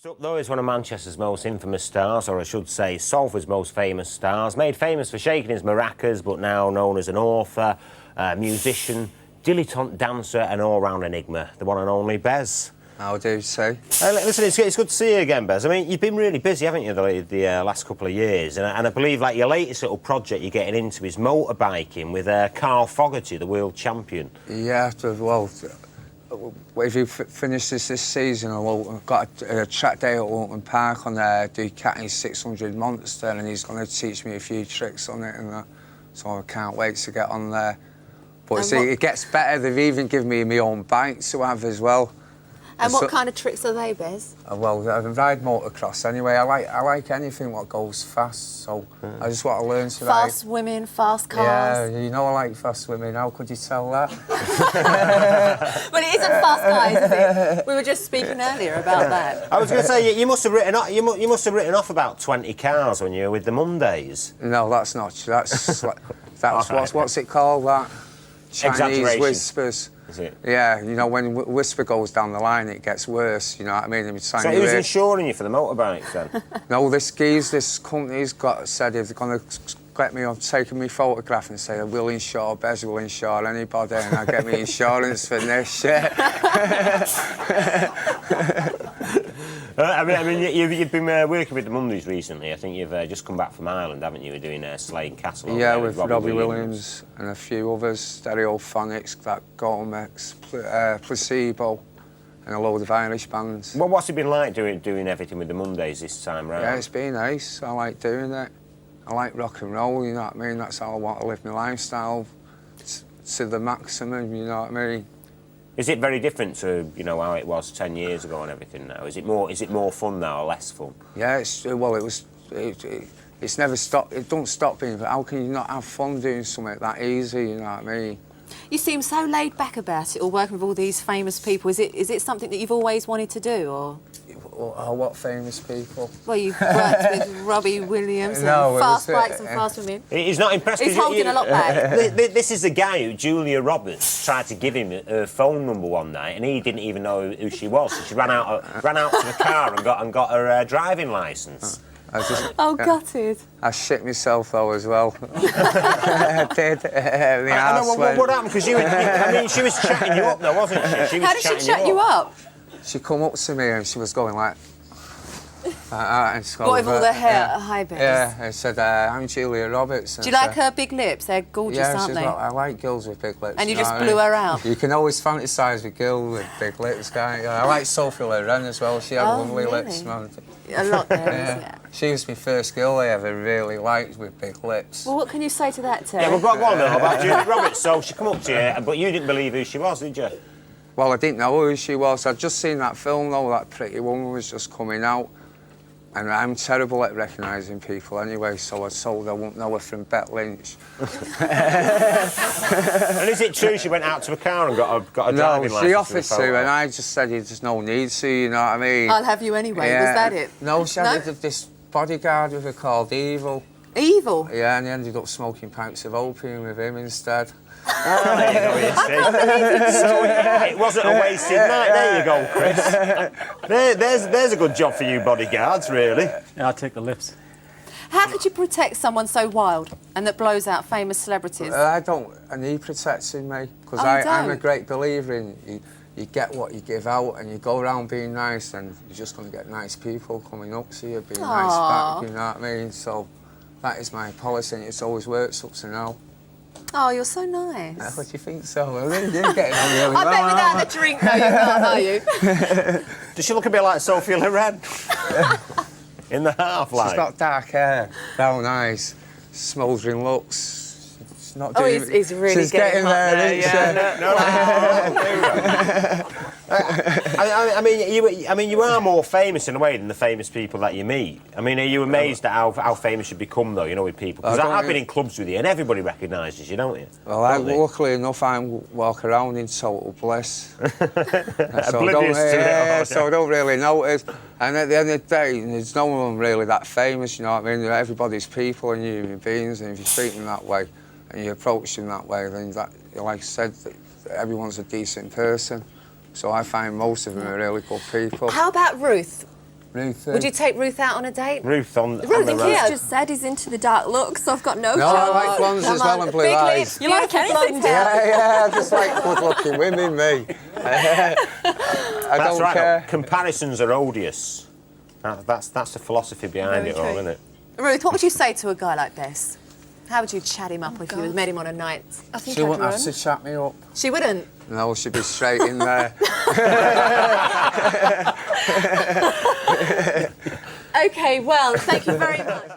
Next up, though, is one of Manchester's most infamous stars, or I should say, Salford's most famous stars. Made famous for shaking his maracas, but now known as an author, musician, dilettante dancer, and all-round enigma. The one and only Bez. How do you say? Listen, it's good to see you again, Bez. I mean, you've been really busy, haven't you, the last couple of years? And I believe, like, your latest little project you're getting into is motorbiking with Carl Fogarty, the world champion. Yeah, well, if you finish this season, I've got a track day at Alton Park on there, Ducati 600 Monster, and he's going to teach me a few tricks on it, and so I can't wait to get on there. But see, it gets better. They've even given me my own bike to have as well. And what kind of tricks are they, Bez? Well, I ride motocross anyway. I like anything what goes fast, so I just want to learn today. Fast women, fast cars. Yeah, you know I like fast women. How could you tell that? Well, it isn't fast guys, is it? We were just speaking earlier about that. I was going to say, you must have written off, you must have written off about 20 cars when you were with the Mondays. No, that's not true. That's what's it called? That Chinese whispers. Is it? Yeah, you know, when whisper goes down the line, it gets worse, you know what I mean? So who's insuring you for the motorbikes, then? No, this company's said if they're going to get me on taking me photograph and say, we'll insure Bez, we'll insure anybody, and I'll get me insurance for this shit. I mean, you've been working with the Mondays recently. I think you've just come back from Ireland, haven't you? We're doing Slane Castle. Yeah, with Robbie Williams and a few others, Stereophonics, that Gomex, Placebo, and a load of Irish bands. Well, what's it been like doing everything with the Mondays this time round? Yeah, it's been nice. I like doing it. I like rock and roll, you know what I mean? That's how I want to live my lifestyle to the maximum, you know what I mean? Is it very different to, you know, how it was 10 years ago and everything now? Is it more fun now or less fun? Yeah, it's never stopped. It don't stop being, but how can you not have fun doing something that easy, you know what I mean? You seem so laid back about it, or working with all these famous people. Is it something that you've always wanted to do, or...? What famous people? Well, you've worked with Robbie Williams and fast bikes and fast women. He's not impressed. He's holding a lot back. This is the guy who Julia Roberts tried to give him her phone number one night, and he didn't even know who she was. So she ran out to the car and got her driving licence. Gutted. I shit myself though as well. I did. I know what happened, because I mean, she was chatting you up though, wasn't she? How did she chat you up? She come up to me and she was going like and she what with all the hair? Hi, Bez. Yeah, I said, I'm Julia Roberts. Do you like her big lips? They're gorgeous, aren't they? I like girls with big lips. And you just blew her out? You can always fantasise with girls with big lips, can't you? I like Sophie Loren as well. She had lovely lips, man. A lot there, isn't it? She was my first girl I ever really liked with big lips. Well, what can you say to that, Terry? Yeah, well, go on though, about Julia Roberts. So she come up to you, but you didn't believe who she was, did you? Well, I didn't know who she was. I'd just seen that film, though, that Pretty Woman was just coming out. And I'm terrible at recognising people anyway, so I was told I won't know her from Bet Lynch. And is it true she went out to a car and got a driving licence? No, she offered to, and I just said there's no need to, you know what I mean? I'll have you anyway, was that it? No, she had this bodyguard with her called Evil. Evil? Yeah, and he ended up smoking pipes of opium with him instead. There you go, you see. So it wasn't a wasted night. There you go, Chris. There's a good job for you bodyguards, really. Yeah, I'll take the lifts. How could you protect someone so wild and that blows out famous celebrities? I need protecting me, because I'm a great believer in you get what you give out, and you go around being nice, and you're just going to get nice people coming up to you, being nice back, you know what I mean? So that is my policy, and it's always worked up to now. Oh, you're so nice. What do you think so? I really do getting on really I bet without the drink, though, you're not, are you? Does she look a bit like Sophie Loren? In the half light. She's got dark hair, brown eyes, smouldering looks. She's not doing he's really she's getting there, isn't she? I mean, you are more famous in a way than the famous people that you meet. I mean, are you amazed at how famous you become, though, you know, with people? Because I've been in clubs with you, and everybody recognises you, don't you? Well, luckily enough, I walk around in total bliss. Oblivious to it. So I don't really notice. And at the end of the day, there's no one really that famous, you know what I mean? Everybody's people and human beings, and if you treat them that way and you approach them that way, then like I said, everyone's a decent person. So I find most of them are really good people. How about Ruth? Ruth. Would you take Ruth out on a date? Ruth on Ruth the and road. Kia. He's just said he's into the dark look, so I've got no No, I chance. like blondes Come as well on, and blue big eyes. lips, You like beautiful anything, blonde hair. Yeah, I just like good-looking women, me. I That's don't right. care. Comparisons are odious. That's the philosophy behind Very it all, true. isn't it? Ruth, what would you say to a guy like this? How would you chat him up if you met him on a night? I think She I'd wouldn't run. have to chat me up. She wouldn't. No, she'd be straight in there. Okay, well, thank you very much.